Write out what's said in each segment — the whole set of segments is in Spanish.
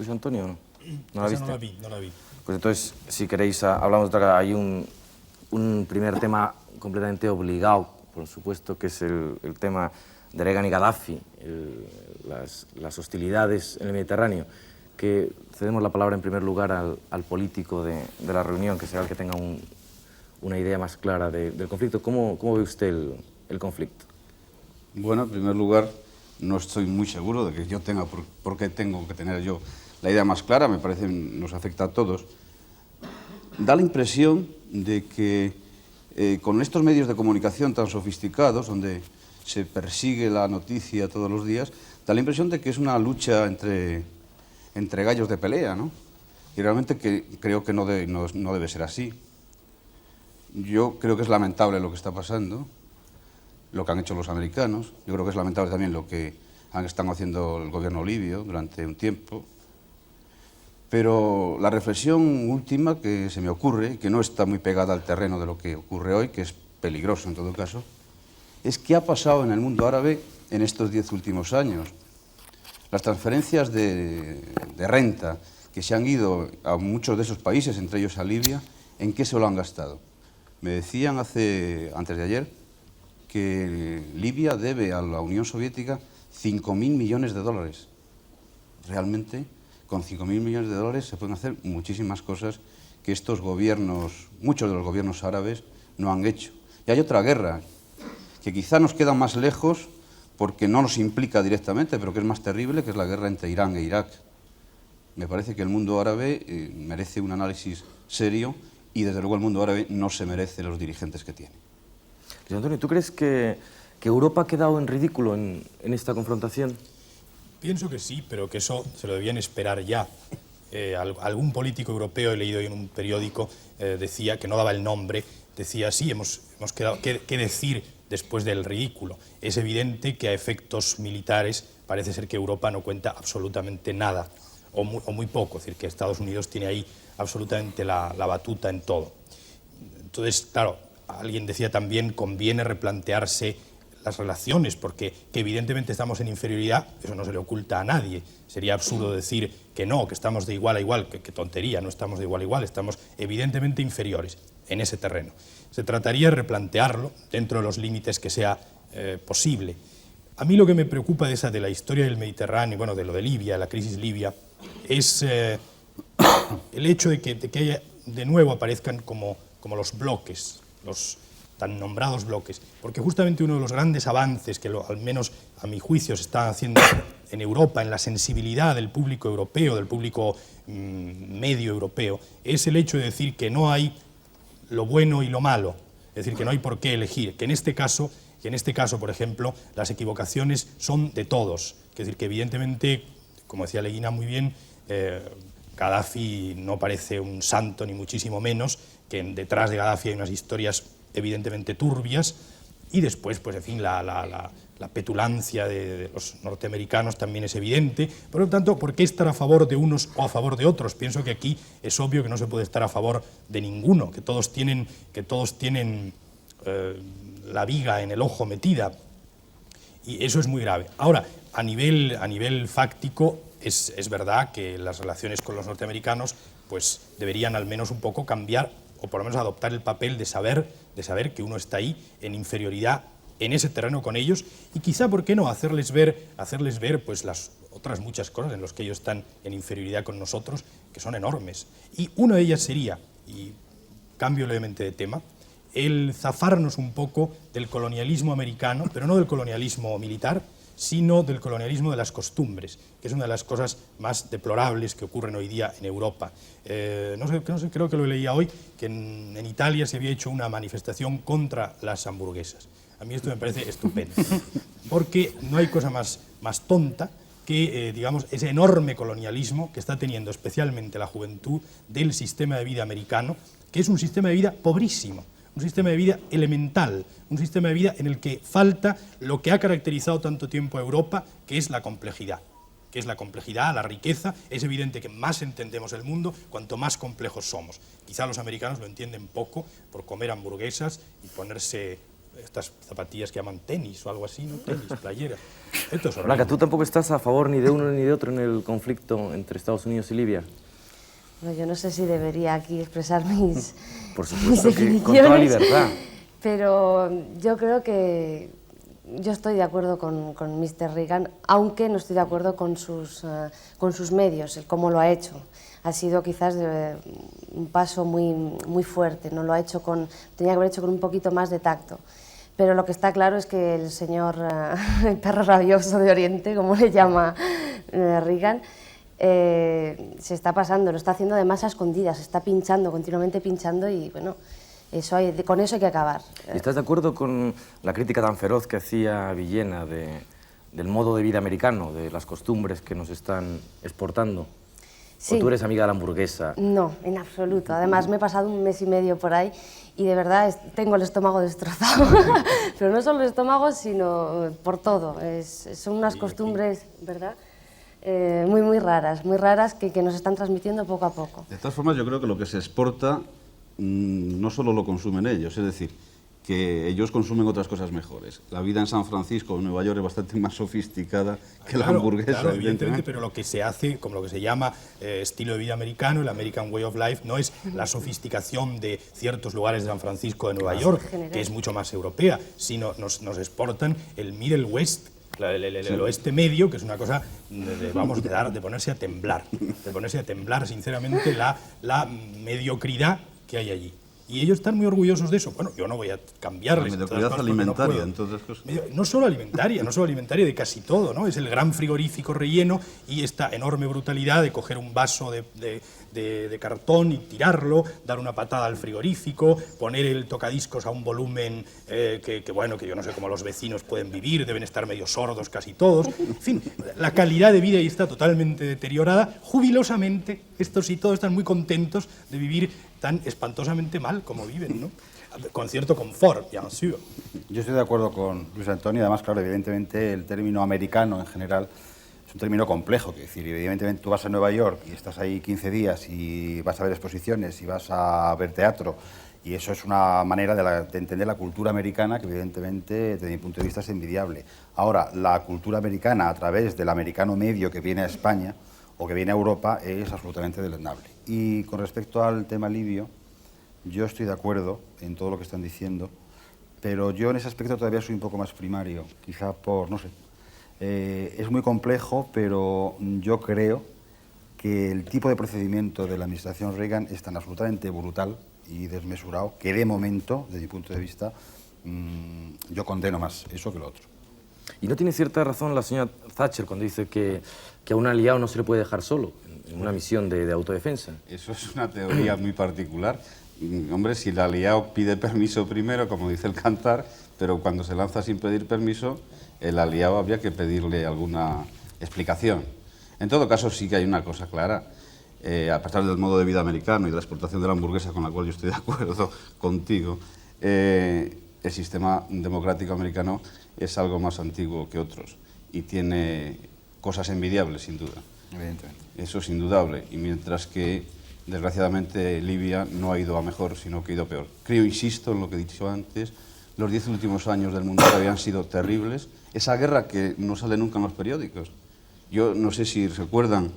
José Antonio, ¿no? ¿No la viste? No la vi, no la vi. Pues entonces, si queréis, hablamos de otra. Hay un primer tema completamente obligado, por supuesto, que es el tema de Reagan y Gaddafi, las hostilidades en el Mediterráneo, que cedemos la palabra en primer lugar al político de la reunión, que será el que tenga una idea más clara del conflicto. ¿Cómo ve usted el conflicto? Bueno, en primer lugar, no estoy muy seguro de que yo tenga por qué tengo que tener yo la idea más clara, me parece nos afecta a todos. Da la impresión de que con estos medios de comunicación tan sofisticados, donde se persigue la noticia todos los días, da la impresión de que es una lucha entre gallos de pelea, ¿no? Y realmente creo que no debe ser así. Yo creo que es lamentable lo que está pasando, lo que han hecho los americanos. Yo creo que es lamentable también lo que están haciendo el gobierno libio durante un tiempo. Pero la reflexión última que se me ocurre, que no está muy pegada al terreno de lo que ocurre hoy, que es peligroso en todo caso, es qué ha pasado en el mundo árabe en estos 10 últimos años. Las transferencias de renta que se han ido a muchos de esos países, entre ellos a Libia, ¿en qué se lo han gastado? Me decían antes de ayer que Libia debe a la Unión Soviética 5.000 millones de dólares. Realmente, con 5.000 millones de dólares se pueden hacer muchísimas cosas que estos gobiernos, muchos de los gobiernos árabes, no han hecho. Y hay otra guerra, que quizá nos queda más lejos porque no nos implica directamente, pero que es más terrible, que es la guerra entre Irán e Irak. Me parece que el mundo árabe merece un análisis serio y desde luego el mundo árabe no se merece los dirigentes que tiene. Luis Antonio, ¿tú crees que Europa ha quedado en ridículo en esta confrontación? Pienso que sí, pero que eso se lo debían esperar ya. Algún político europeo, he leído hoy en un periódico, decía, que no daba el nombre, decía, sí, hemos quedado, ¿qué decir después del ridículo? Es evidente que a efectos militares parece ser que Europa no cuenta absolutamente nada, o muy poco, es decir, que Estados Unidos tiene ahí absolutamente la batuta en todo. Entonces, claro, alguien decía también, conviene replantearse las relaciones, porque que evidentemente estamos en inferioridad, eso no se le oculta a nadie. Sería absurdo decir que no, que estamos de igual a igual, que tontería, no estamos de igual a igual, estamos evidentemente inferiores en ese terreno. Se trataría de replantearlo dentro de los límites que sea posible. A mí lo que me preocupa de la historia del Mediterráneo, bueno, de lo de Libia, la crisis libia, es el hecho de que de nuevo aparezcan como los bloques, los tan nombrados bloques, porque justamente uno de los grandes avances que al menos a mi juicio se está haciendo en Europa, en la sensibilidad del público europeo, del público medio europeo, es el hecho de decir que no hay lo bueno y lo malo, es decir, que no hay por qué elegir, que en este caso, por ejemplo, las equivocaciones son de todos, es decir, que evidentemente, como decía Leguina muy bien, Gaddafi no parece un santo ni muchísimo menos, que detrás de Gaddafi hay unas historias evidentemente turbias, y después, pues en fin, la petulancia de los norteamericanos también es evidente. Por lo tanto, ¿por qué estar a favor de unos o a favor de otros? Pienso que aquí es obvio que no se puede estar a favor de ninguno, que todos tienen la viga en el ojo metida, y eso es muy grave. Ahora, a nivel fáctico, es verdad que las relaciones con los norteamericanos pues deberían al menos un poco cambiar, o por lo menos adoptar el papel de saber que uno está ahí en inferioridad en ese terreno con ellos, y quizá, ¿por qué no?, hacerles ver pues las otras muchas cosas en las que ellos están en inferioridad con nosotros, que son enormes. Y una de ellas sería, y cambio levemente de tema, el zafarnos un poco del colonialismo americano, pero no del colonialismo militar, sino del colonialismo de las costumbres, que es una de las cosas más deplorables que ocurren hoy día en Europa. No sé, creo que lo leía hoy, que en Italia se había hecho una manifestación contra las hamburguesas. A mí esto me parece estupendo, porque no hay cosa más tonta que, digamos, ese enorme colonialismo que está teniendo especialmente la juventud del sistema de vida americano, que es un sistema de vida pobrísimo, un sistema de vida elemental, un sistema de vida en el que falta lo que ha caracterizado tanto tiempo a Europa, que es la complejidad. La riqueza. Es evidente que más entendemos el mundo cuanto más complejos somos. Quizá los americanos lo entienden poco por comer hamburguesas y ponerse estas zapatillas que llaman tenis o algo así, ¿no? Tenis, playera. Esto es horrible. Blanca, ¿tú tampoco estás a favor ni de uno ni de otro en el conflicto entre Estados Unidos y Libia? No, yo no sé si debería aquí expresar mis, Por mis supuesto que con toda definiciones, libertad. pero yo creo que yo estoy de acuerdo con Mr. Reagan, aunque no estoy de acuerdo con sus medios, el cómo lo ha hecho. Ha sido quizás un paso muy fuerte, no lo ha hecho tenía que haber hecho con un poquito más de tacto. Pero lo que está claro es que el señor el perro rabioso de Oriente, como le llama Reagan, se está pasando, lo está haciendo además a escondidas, está pinchando, continuamente pinchando y bueno, con eso hay que acabar. ¿Estás de acuerdo con la crítica tan feroz que hacía Villena del modo de vida americano, de las costumbres que nos están exportando? Sí. ¿O tú eres amiga de la hamburguesa? No, en absoluto. Además, me he pasado un mes y medio por ahí y de verdad tengo el estómago destrozado. Pero no solo el estómago, sino por todo. Son unas costumbres, ¿verdad? Muy raras que nos están transmitiendo poco a poco. De todas formas, yo creo que lo que se exporta no solo lo consumen ellos, es decir, que ellos consumen otras cosas mejores. La vida en San Francisco o en Nueva York es bastante más sofisticada que la hamburguesa. Claro, evidentemente, pero lo que se hace, como lo que se llama estilo de vida americano, el American Way of Life, no es la sofisticación de ciertos lugares de San Francisco o de Nueva York, que es mucho más europea, sino nos exportan el Middle West, el oeste medio, que es una cosa de ponerse a temblar, sinceramente, la mediocridad que hay allí. Y ellos están muy orgullosos de eso. Bueno, yo no voy a cambiarles. La mediocridad alimentaria, entre otras cosas. No solo alimentaria, de casi todo, ¿no? Es el gran frigorífico relleno y esta enorme brutalidad de coger un vaso de cartón y tirarlo, dar una patada al frigorífico, poner el tocadiscos a un volumen que yo no sé cómo los vecinos pueden vivir, deben estar medio sordos casi todos. En fin, la calidad de vida ahí está totalmente deteriorada. Jubilosamente, estos y todos están muy contentos de vivir tan espantosamente mal como viven, ¿no? Con cierto confort, bien sûr. Yo estoy de acuerdo con Luis Antonio, además, claro, evidentemente el término americano en general es un término complejo, es decir, evidentemente tú vas a Nueva York y estás ahí 15 días y vas a ver exposiciones y vas a ver teatro y eso es una manera de entender la cultura americana que evidentemente desde mi punto de vista es envidiable. Ahora, la cultura americana a través del americano medio que viene a España o que viene a Europa es absolutamente deleznable. Y con respecto al tema libio, yo estoy de acuerdo en todo lo que están diciendo, pero yo en ese aspecto todavía soy un poco más primario, quizá por, no sé, es muy complejo, pero yo creo que el tipo de procedimiento de la administración Reagan es tan absolutamente brutal y desmesurado que de momento, desde mi punto de vista, yo condeno más eso que lo otro. ¿Y no tiene cierta razón la señora Thatcher cuando dice que a un aliado no se le puede dejar solo en una misión de autodefensa? Eso es una teoría muy particular. Hombre, si el aliado pide permiso primero, como dice el cantar, pero cuando se lanza sin pedir permiso, el aliado habría que pedirle alguna explicación. En todo caso, sí que hay una cosa clara. A pesar del modo de vida americano y de la exportación de la hamburguesa, con la cual yo estoy de acuerdo contigo, el sistema democrático americano es algo más antiguo que otros y tiene cosas envidiables, sin duda. Evidentemente. Eso es indudable. Y mientras que, desgraciadamente, Libia no ha ido a mejor, sino que ha ido a peor. Creo, insisto en lo que he dicho antes, los 10 últimos años del mundo habían sido terribles. Esa guerra que no sale nunca en los periódicos. Yo no sé si recuerdan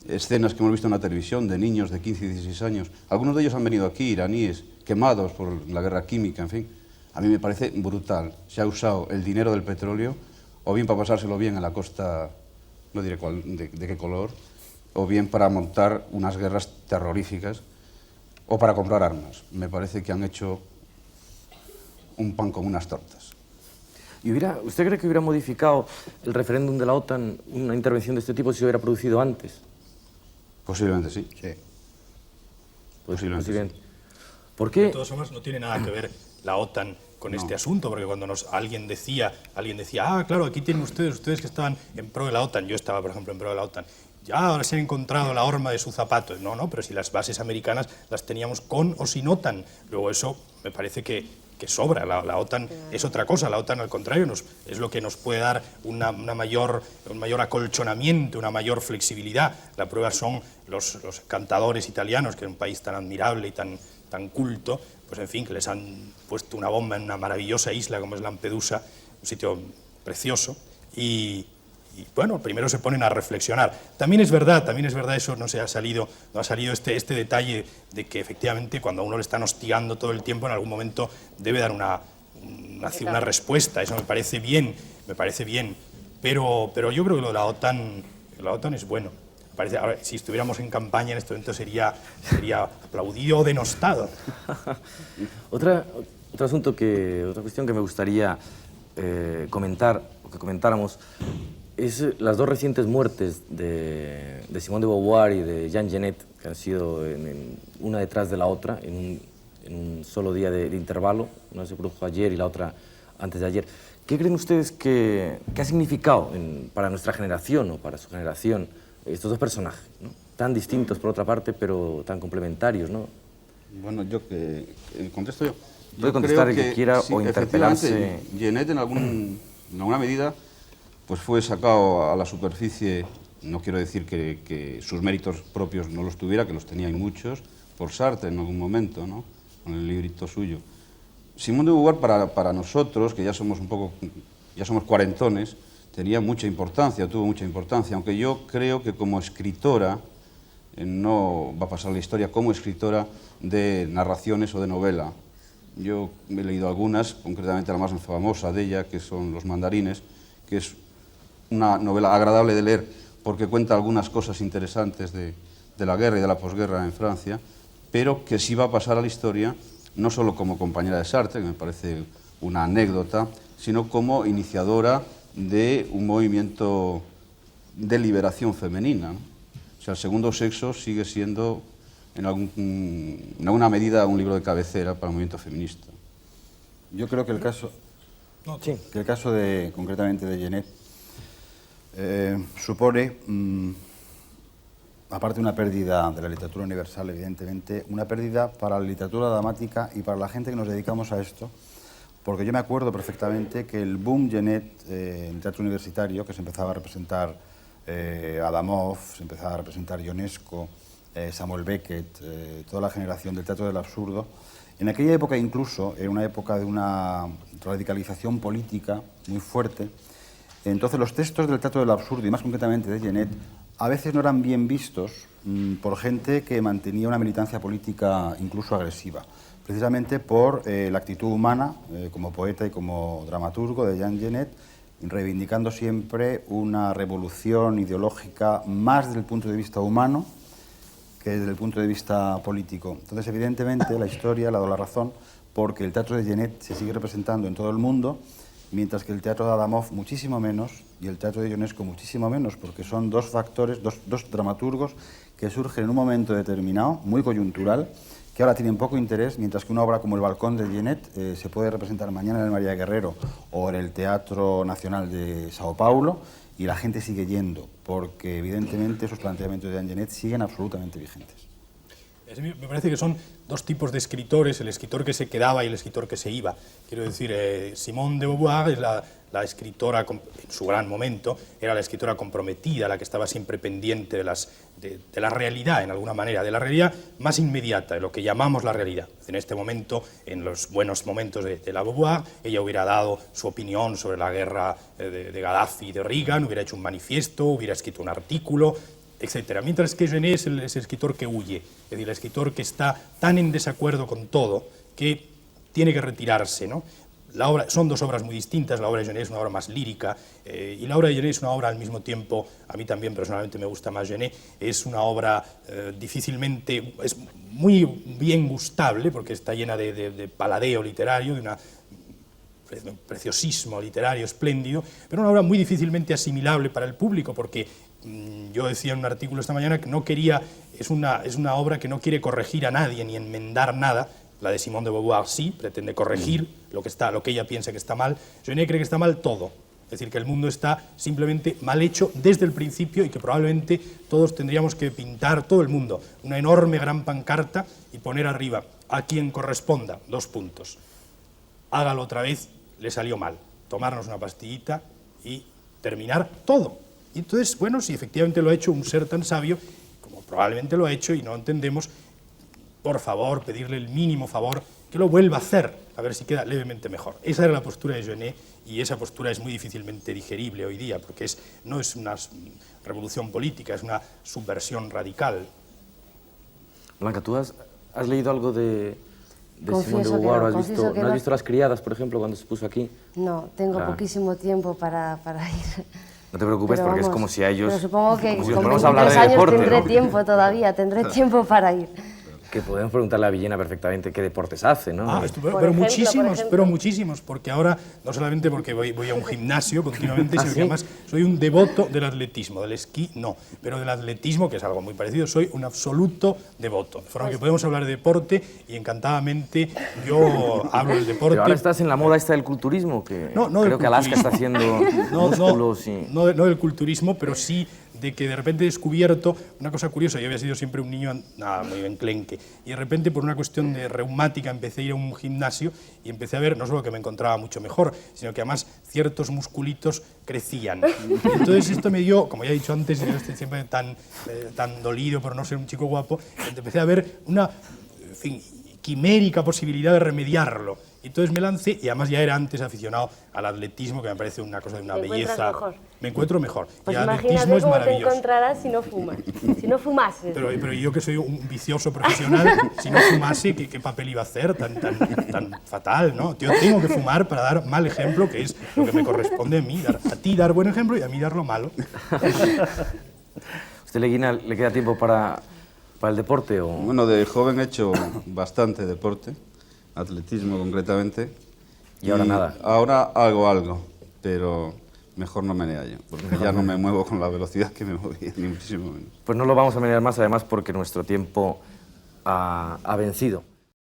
escenas que hemos visto en la televisión de niños de 15 y 16 años. Algunos de ellos han venido aquí, iraníes, quemados por la guerra química, en fin. A mí me parece brutal. Se ha usado el dinero del petróleo, o bien para pasárselo bien en la costa, no diré de qué color, o bien para montar unas guerras terroríficas, o para comprar armas. Me parece que han hecho un pan con unas tortas. ¿Y usted cree que hubiera modificado el referéndum de la OTAN una intervención de este tipo si se hubiera producido antes? Posiblemente sí. Sí. Posiblemente sí. ¿Por qué? De todas formas, no tiene nada que ver la OTAN con este asunto, porque cuando alguien decía, ah, claro, aquí tienen ustedes que estaban en pro de la OTAN, yo estaba, por ejemplo, en pro de la OTAN, ya ahora se ha encontrado la horma de su zapato. No, pero si las bases americanas las teníamos con o sin OTAN. Luego eso me parece que sobra. La OTAN es otra cosa. La OTAN, al contrario, es lo que nos puede dar un mayor acolchonamiento, una mayor flexibilidad. La prueba son los cantadores italianos, que es un país tan admirable y tan tan culto, pues en fin, que les han puesto una bomba en una maravillosa isla como es Lampedusa, un sitio precioso, y bueno, primero se ponen a reflexionar. También es verdad eso, no ha salido este detalle de que efectivamente cuando a uno le están hostigando todo el tiempo, en algún momento debe dar una respuesta. Eso me parece bien, pero yo creo que lo de la OTAN es bueno. Ahora, si estuviéramos en campaña en este momento sería aplaudido o denostado. Otra cuestión que me gustaría comentar, o que comentáramos, es las dos recientes muertes de Simone de Beauvoir y de Jean Genet, que han sido una detrás de la otra, en un solo día de intervalo. Una se produjo ayer y la otra antes de ayer. ¿Qué creen ustedes que ha significado para nuestra generación o para su generación estos dos personajes, ¿no? Tan distintos por otra parte, pero tan complementarios, ¿no? Bueno, contesto yo. Puede contestar el que quiera o interpelarse. Genet en alguna medida pues fue sacado a la superficie, no quiero decir que sus méritos propios no los tuviera, que los tenía y muchos, por Sartre en algún momento, ¿no? Con el librito suyo. Simone de Beauvoir para nosotros, que ya somos cuarentones, tenía mucha importancia, tuvo mucha importancia, aunque yo creo que como escritora, no va a pasar la historia como escritora de narraciones o de novela. Yo he leído algunas, concretamente la más famosa de ella, que son Los mandarines, que es una novela agradable de leer porque cuenta algunas cosas interesantes de la guerra y de la posguerra en Francia, pero que sí va a pasar a la historia no solo como compañera de Sartre, que me parece una anécdota, sino como iniciadora de un movimiento de liberación femenina, ¿no? O sea, El segundo sexo sigue siendo en alguna medida un libro de cabecera para el movimiento feminista. Yo creo que el caso, concretamente de Genet, supone, aparte de una pérdida de la literatura universal, evidentemente, una pérdida para la literatura dramática y para la gente que nos dedicamos a esto, porque yo me acuerdo perfectamente que el boom Genet en el teatro universitario, que se empezaba a representar Adamov, se empezaba a representar Ionesco, Samuel Beckett, toda la generación del teatro del absurdo, en aquella época incluso, era una época de una radicalización política muy fuerte. Entonces los textos del teatro del absurdo, y más concretamente de Genet, a veces no eran bien vistos por gente que mantenía una militancia política incluso agresiva, precisamente por la actitud humana como poeta y como dramaturgo de Jean Genet, reivindicando siempre una revolución ideológica más desde el punto de vista humano que desde el punto de vista político. Entonces, evidentemente, la historia le ha dado la razón, porque el teatro de Genet se sigue representando en todo el mundo, mientras que el teatro de Adamov muchísimo menos, y el teatro de Ionesco muchísimo menos, porque son dos factores, dos dramaturgos que surgen en un momento determinado, muy coyuntural, que ahora tienen poco interés, mientras que una obra como El balcón de Genet se puede representar mañana en el María Guerrero o en el Teatro Nacional de Sao Paulo, y la gente sigue yendo, porque evidentemente esos planteamientos de Jean Genet siguen absolutamente vigentes. Me parece que son dos tipos de escritores, el escritor que se quedaba y el escritor que se iba. Quiero decir, Simone de Beauvoir es la escritora, en su gran momento, era la escritora comprometida, la que estaba siempre pendiente de la realidad, en alguna manera, de la realidad más inmediata, de lo que llamamos la realidad. En este momento, en los buenos momentos de la Beauvoir, ella hubiera dado su opinión sobre la guerra de Gaddafi y de Reagan, hubiera hecho un manifiesto, hubiera escrito un artículo, etcétera. Mientras que Genet es el escritor que huye, es decir, el escritor que está tan en desacuerdo con todo que tiene que retirarse, ¿no? Son dos obras muy distintas. La obra de Genet es una obra más lírica y la obra de Genet es una obra al mismo tiempo, a mí también personalmente me gusta más Genet, es una obra es muy bien gustable porque está llena de paladeo literario, de un preciosismo literario espléndido, pero una obra muy difícilmente asimilable para el público porque yo decía en un artículo esta mañana que es una obra que no quiere corregir a nadie ni enmendar nada. La de Simone de Beauvoir sí, pretende corregir lo que ella piensa que está mal. Genet cree que está mal todo. Es decir, que el mundo está simplemente mal hecho desde el principio y que probablemente todos tendríamos que pintar, todo el mundo, una enorme gran pancarta y poner arriba a quien corresponda, 2 puntos. Hágalo otra vez, le salió mal. Tomarnos una pastillita y terminar todo. Y entonces, bueno, si efectivamente lo ha hecho un ser tan sabio, como probablemente lo ha hecho y no entendemos, por favor, pedirle el mínimo favor, que lo vuelva a hacer, a ver si queda levemente mejor. Esa era la postura de Genet y esa postura es muy difícilmente digerible hoy día, porque no es una revolución política, es una subversión radical. Blanca, ¿tú has leído algo de Simone de Confieso que Beauvoir? no, ¿Has confieso visto, que ¿no has no. visto Las criadas, por ejemplo, cuando se puso aquí? No, tengo Claro. poquísimo tiempo para ir. No te preocupes, Pero porque es vamos, como si a ellos... Pero supongo que como si nos con ponemos a hablar 23 de años deporte, tendré ¿no? tiempo todavía, tendré tiempo para ir. Que podemos preguntarle a Villena perfectamente qué deportes hace, ¿no? Pero muchísimos, porque ahora, no solamente porque voy a un gimnasio continuamente, sino ¿sí? que además soy un devoto del atletismo, del esquí no, pero del atletismo, que es algo muy parecido, soy un absoluto devoto. De forma que podemos hablar de deporte y encantadamente yo hablo del deporte. Pero ahora estás en la moda esta del culturismo, que No creo que Alaska está haciendo músculos y... no del culturismo, pero sí de que de repente he descubierto una cosa curiosa. Yo había sido siempre un niño muy enclenque y de repente por una cuestión de reumática empecé a ir a un gimnasio y empecé a ver no solo que me encontraba mucho mejor, sino que además ciertos musculitos crecían. Y entonces esto me dio, como ya he dicho antes, yo estoy siempre tan dolido por no ser un chico guapo, empecé a ver una quimérica posibilidad de remediarlo. Y entonces me lancé y además ya era antes aficionado al atletismo, que me parece una cosa de una belleza. Mejor? Me encuentro mejor. Pues y el imagínate atletismo es cómo te maravilloso. encontrarás si no fumas, si no fumases. Pero yo que soy un vicioso profesional, si no fumase, ¿qué papel iba a hacer tan fatal, ¿no? Yo tengo que fumar para dar mal ejemplo, que es lo que me corresponde a mí, a ti dar buen ejemplo y a mí dar lo malo. ¿Usted, Leguina, le queda tiempo para el deporte? O... Bueno, de joven he hecho bastante deporte, atletismo concretamente. Y ahora nada. Ahora hago algo, pero mejor no me hallo, porque ya no me muevo con la velocidad que me movía, ni muchísimo menos. Pues no lo vamos a menear más, además, porque nuestro tiempo ha vencido.